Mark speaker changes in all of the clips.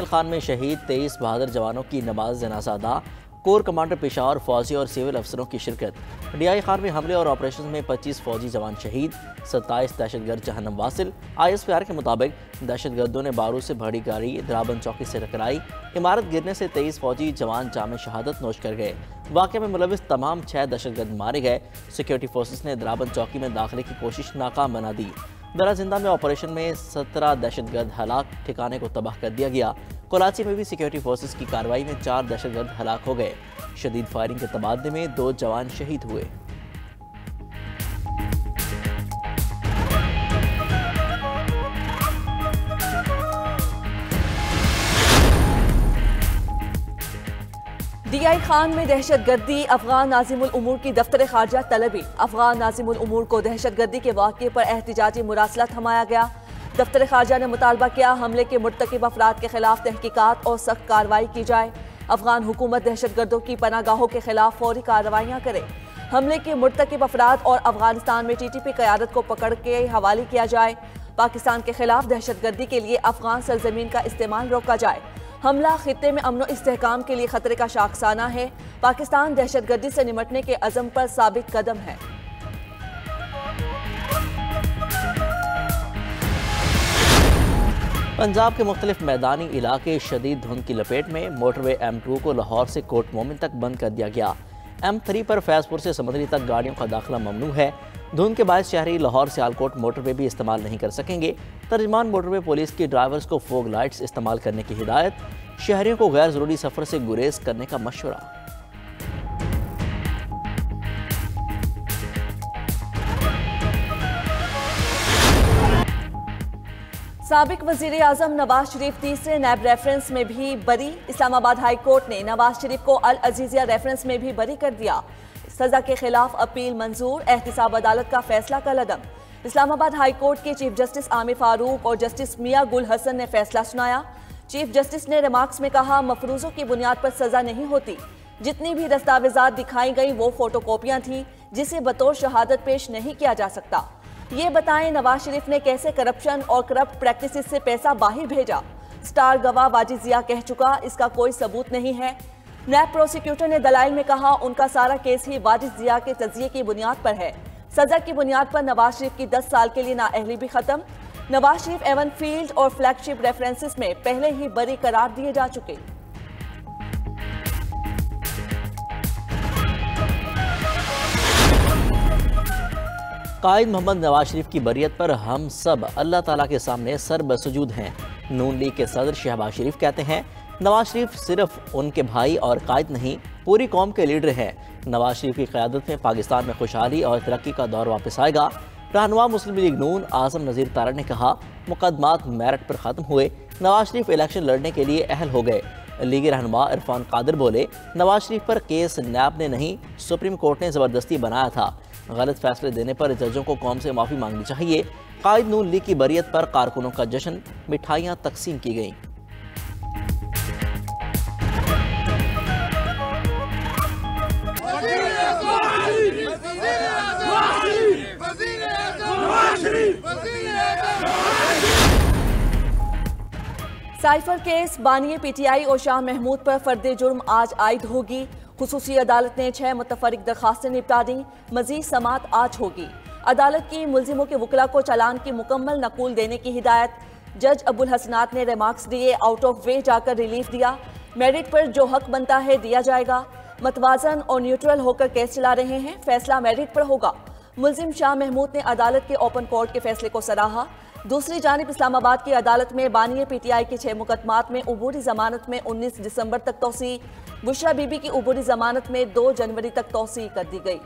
Speaker 1: महल खान में शहीद 23 बहादुर जवानों की नमाज जनाजा अदा। कोर कमांडर पेशावर, फौजी और सिविल अफसरों की शिरकत। DI खान में हमले और ऑपरेशन में 25 फौजी जवान शहीद, 27 दहशतगर्द जहन्नम वासिल। ISPR के मुताबिक दहशतगर्दों ने बारूद से भरी गाड़ी द्राबन चौकी से टकराई। इमारत गिरने से 23 फौजी जवान जाम शहादत नोश कर गए। वाक़े में मुलविस तमाम 6 दहशतगर्द मारे गए। सिक्योरिटी फोर्सेस ने द्राबन चौकी में दाखिले की कोशिश नाकाम बना दी। दरा जिंदा में ऑपरेशन में 17 दहशतगर्द हलाक, ठिकाने को तबाह कर दिया गया। कराची में भी सिक्योरिटी फोर्सेस की कार्रवाई में 4 दहशतगर्द हलाक हो गए। शदीद फायरिंग के तबादले में 2 जवान शहीद हुए।
Speaker 2: DI खान में दहशतगर्दी, अफगान नाज़िमुल उमूर की दफ्तर खारजा तलबी। अफगान नाज़िमुल उमूर को दहशतगर्दी के वाक़े पर एहतिजाजी मुरासला थमाया गया। दफ्तर खारजा ने मुतालबा किया हमले के मुर्तकिब अफराद के खिलाफ तहकीकात और सख्त कार्रवाई की जाए। अफगान हुकूमत दहशतगर्दों की पनागाहों के खिलाफ फौरी कार्रवाइयाँ करे। हमले के मुर्तकिब अफराद और अफगानिस्तान में TTP क़यादत को पकड़ के हवाले किया जाए। पाकिस्तान के खिलाफ दहशतगर्दी के लिए अफगान सरजमीन का इस्तेमाल रोका जाए। हमला खित्ते में अमन इस्तेहकाम के लिए खतरे का शाखसाना है। पाकिस्तान दहशतगर्दी से निमटने के अज़म पर साबित कदम है।
Speaker 1: पंजाब के मुख्तलिफ मैदानी इलाके शदीद धुंध की लपेट में। मोटरवे M2 को लाहौर से कोट मोमिन तक बंद कर दिया गया। M3 पर फैजपुर से समंदरी तक गाड़ियों का दाखिला ममनू है। धुंध के बायस शहरी लाहौर सियालकोट मोटरवे भी इस्तेमाल नहीं कर सकेंगे। तर्जमान मोटरवे पुलिस की ड्राइवर्स को फोग लाइट्स इस्तेमाल करने की हिदायत। शहरियों को गैर ज़रूरी सफ़र से गुरेज करने का मशवरा।
Speaker 2: साबिक वज़ीर आज़म नवाज शरीफ तीसरे नैब रेफरेंस में भी बरी। इस्लामाबाद हाई कोर्ट ने नवाज शरीफ को अल अजीज़िया रेफरेंस में भी बरी कर दिया। सजा के खिलाफ अपील मंजूर, एहतिसाब अदालत का फैसला कलअदम। इस्लामाबाद हाई कोर्ट के चीफ जस्टिस आमिर फारूक और जस्टिस मियां गुल हसन ने फैसला सुनाया। चीफ जस्टिस ने रिमार्क्स में कहा मफरूजों की बुनियाद पर सजा नहीं होती। जितनी भी दस्तावेजात दिखाई गई वो फोटोकॉपियां थी जिसे बतौर शहादत पेश नहीं किया जा सकता। ये बताएं नवाज शरीफ ने कैसे करप्शन और करप्ट प्रैक्टिसेस से पैसा बाहर भेजा। स्टार गवाह वाजिद जिया कह चुका इसका कोई सबूत नहीं है। नैब प्रोसिक्यूटर ने दलाइल में कहा उनका सारा केस ही वाजिद जिया के तजिए की बुनियाद पर है। सजा की बुनियाद पर नवाज शरीफ की 10 साल के लिए नाअहली भी खत्म। नवाज शरीफ एवन फील्ड और फ्लैगशिप रेफरेंसेस में पहले ही बरी करार दिए जा चुके।
Speaker 1: कायद मोहम्मद नवाज शरीफ की बरियत पर हम सब अल्लाह ताला के सामने सर बसजूद हैं। नून लीग के सदर शहबाज शरीफ कहते हैं नवाज शरीफ सिर्फ उनके भाई और कायद नहीं पूरी कौम के लीडर हैं। नवाज शरीफ की क़यादत में पाकिस्तान में खुशहाली और तरक्की का दौर वापस आएगा। रहनुमा मुस्लिम लीग नून आज़म नज़ीर तारड़ ने कहा मुकदमात मेरिट पर ख़त्म हुए, नवाज शरीफ इलेक्शन लड़ने के लिए अहल हो गए। लीगी रहनुमा इरफान कादिर बोले नवाज शरीफ पर केस नैब ने नहीं सुप्रीम कोर्ट ने ज़बरदस्ती बनाया था। गलत फैसले देने पर जजों को कौम से माफ़ी मांगनी चाहिए। कायद नून लीग की बरियत पर कारकुनों का जश्न, मिठाइयाँ तकसीम की गईं।
Speaker 2: साइफर केस बानिए PTI और शाह महमूद पर फर्द जुर्म आज आयद होगी। खुसूसी अदालत ने 6 मुतफरिक दरखास्तें निपटा दी। मजीद समात आज होगी। अदालत की मुल्जिमों के वकला को चालान की मुकम्मल नकूल देने की हिदायत। जज अबुल हसनात ने रिमार्क्स दिए, आउट ऑफ वे जाकर रिलीफ दिया। मेरिट पर जो हक बनता है दिया जाएगा। मतवाजन और न्यूट्रल होकर केस चला रहे हैं, फैसला मेरिट पर होगा। मुल्जिम शाह महमूद ने अदालत के ओपन कोर्ट के फैसले को सराहा। दूसरी जानिब इस्लामाबाद की अदालत में बानिए PTI के 6 मुकदमात में उबूरी जमानत में 19 दिसंबर तक तौसी। बुशरा बीबी की उबूरी जमानत में 2 जनवरी तक तौसी कर दी गई।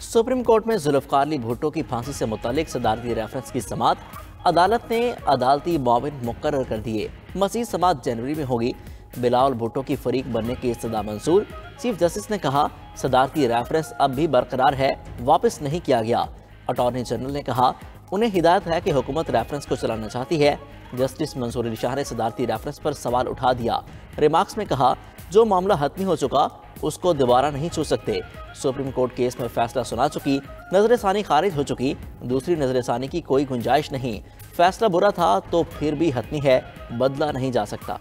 Speaker 1: सुप्रीम कोर्ट में जुल्फ़िकार अली भुट्टो की फांसी से मुतालिक सदारती रेफरेंस की समात। अदालत ने अदालती मुआविन मुकर्रर कर दिए। मज़ीद समात जनवरी में होगी। बिलावल भुट्टो की फरीक बनने की इस्तदा मंजूर। चीफ जस्टिस ने कहा सदारती रेफरेंस अब भी बरकरार है, वापस नहीं किया गया। अटॉर्नी जनरल ने कहा उन्हें हिदायत है कि हुकूमत रेफरेंस को चलाना चाहती है। जस्टिस मंसूर अली शाह ने सदारती रेफरेंस पर सवाल उठा दिया। रिमार्क्स में कहा जो मामला हतमी हो चुका उसको दोबारा नहीं छू सकते। सुप्रीम कोर्ट केस में फैसला सुना चुकी, नजरसानी खारिज हो चुकी, दूसरी नजरसानी की कोई गुंजाइश नहीं। फैसला बुरा था तो फिर भी हतमी है, बदला नहीं जा सकता।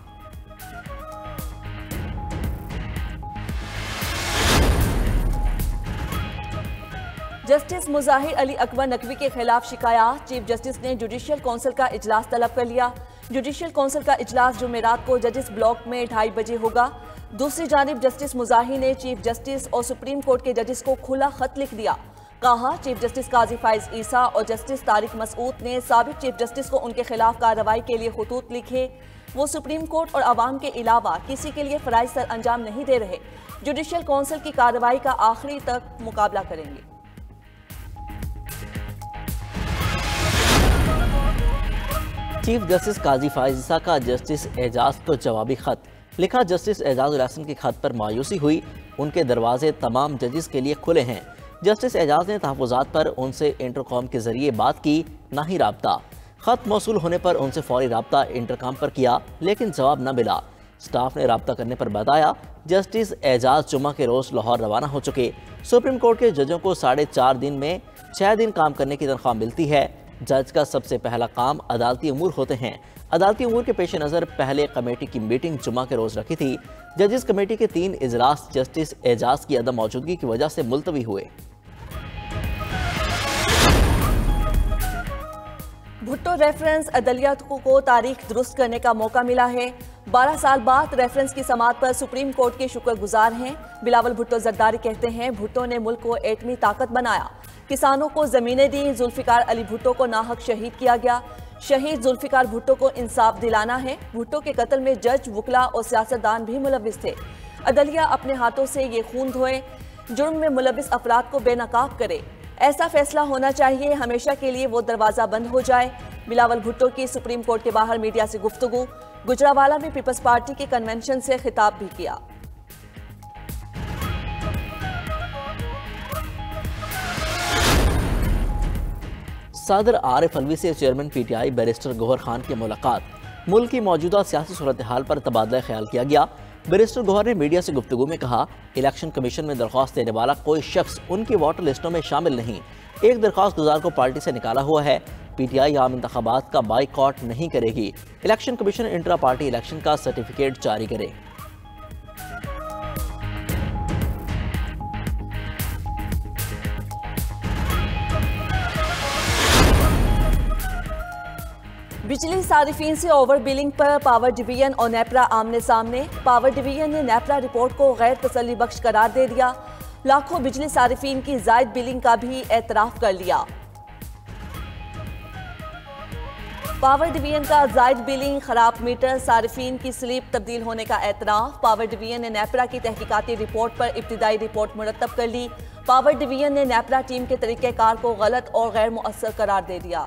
Speaker 2: जस्टिस मुजाहिर अली अकबर नकवी के खिलाफ शिकायत। चीफ जस्टिस ने जुडिशियल काउंसिल का इजलास तलब कर लिया। जुडिशियल काउंसिल का इजलास जुमेरात को जजेस ब्लॉक में 2:30 बजे होगा। दूसरी जानिब जस्टिस मुजाहिर ने चीफ जस्टिस और सुप्रीम कोर्ट के जजेस को खुला खत लिख दिया। कहा, चीफ जस्टिस काजी फाइज ईसा और जस्टिस तारिक मसूद ने साबिक चीफ जस्टिस को उनके खिलाफ कार्रवाई के लिए खतूत लिखे। वो सुप्रीम कोर्ट और अवाम के अलावा किसी के लिए फराइज सर अंजाम नहीं दे रहे। जुडिशियल काउंसिल की कार्रवाई का आखिरी तक मुकाबला करेंगे।
Speaker 1: चीफ जस्टिस काजी फाइज ईसा का जस्टिस एजाज को जवाबी खत लिखा। जस्टिस एजाजुल हसन की खत पर मायूसी हुई। उनके दरवाजे तमाम जजेस के लिए खुले हैं। जस्टिस एजाज ने तहफ़्फ़ुज़ात पर उनसे इंटरकॉम के जरिए बात की, ना ही राब्ता। खत मौसूल होने पर उनसे फौरी राब्ता इंटरकॉम पर किया, लेकिन जवाब न मिला। स्टाफ ने राब्ता करने पर बताया जस्टिस एजाज जुम्मा के रोज़ लाहौर रवाना हो चुके। सुप्रीम कोर्ट के जजों को 4.5 दिन में 6 दिन काम करने की तनख्वाह मिलती है। जज का सबसे पहला काम अदालती अमूर होते हैं। अदालती अमूर के पेश नज़र पहले कमेटी की मीटिंग जुम्मा के रोज़ रखी थी। जजेस कमेटी के 3 इजलास जस्टिस एजाज की अदम मौजूदगी की वजह से मुलतवी हुए।
Speaker 2: भुट्टो रेफरेंस अदलियत को तारीख दुरुस्त करने का मौका मिला है। 12 साल बाद रेफरेंस की समाअत पर सुप्रीम कोर्ट के शुक्रगुजार हैं। बिलावल भुट्टो जरदारी कहते हैं, भुट्टो ने मुल्क को एटमी ताकत बनाया, किसानों को जमीनें दी। जुल्फिकार अली भुट्टो को नाहक शहीद किया गया। शहीद जुल्फिकार भुट्टो को इंसाफ दिलाना है। भुट्टो के कत्ल में जज, वकला और सियासतदान भी मुलविस थे। अदलिया अपने हाथों से ये खून धोए, जुर्म में मुलविस अफराद को बेनकाब करे। ऐसा फैसला होना चाहिए, हमेशा के लिए वो दरवाज़ा बंद हो जाए। बिलावल भुट्टो की सुप्रीम कोर्ट के बाहर मीडिया से गुफ्तगू। गुजरावाला में पीपल्स पार्टी के कन्वेंशन से खिताब भी किया।
Speaker 1: सदर आरिफ अलवी से chairman PTI barrister Gohar Khan की मुलाकात। मुल्क की मौजूदा सियासी सूरत हाल पर तबादला ख्याल किया गया। बैरिस्टर गौहर ने मीडिया से गुफ्तगू में कहा, इलेक्शन कमीशन में दरख्वास्त देने वाला कोई शख्स उनकी वोटर लिस्टों में शामिल नहीं। एक दरख्वास्त गुजार को पार्टी से निकाला हुआ है। पीटीआई आम इंतखाबात का बाइकआउट नहीं करेगी। Election commission intra party election का सर्टिफिकेट जारी करे।
Speaker 2: बिजली सारिफीन से ओवर बिलिंग पर पावर डिवीजन और नेपरा आमने सामने। पावर डिवीजन ने नेपरा रिपोर्ट को गैर तसल्ली बख्श करार दे दिया। लाखों बिजली सारिफीन की जायद बिलिंग का भी एतराफ कर लिया। पावर डिवीजन का जायद बिलिंग, खराब मीटर, सारिफीन की स्लिप तब्दील होने का एतराफ। पावर डिवीजन ने नेपरा की तहकीकाती रिपोर्ट पर इब्तिदाई रिपोर्ट मुरतब कर ली। पावर डिवीजन ने नेपरा टीम के तरीक़ेकार को गलत और गैर मुअस्सर करार दे दिया।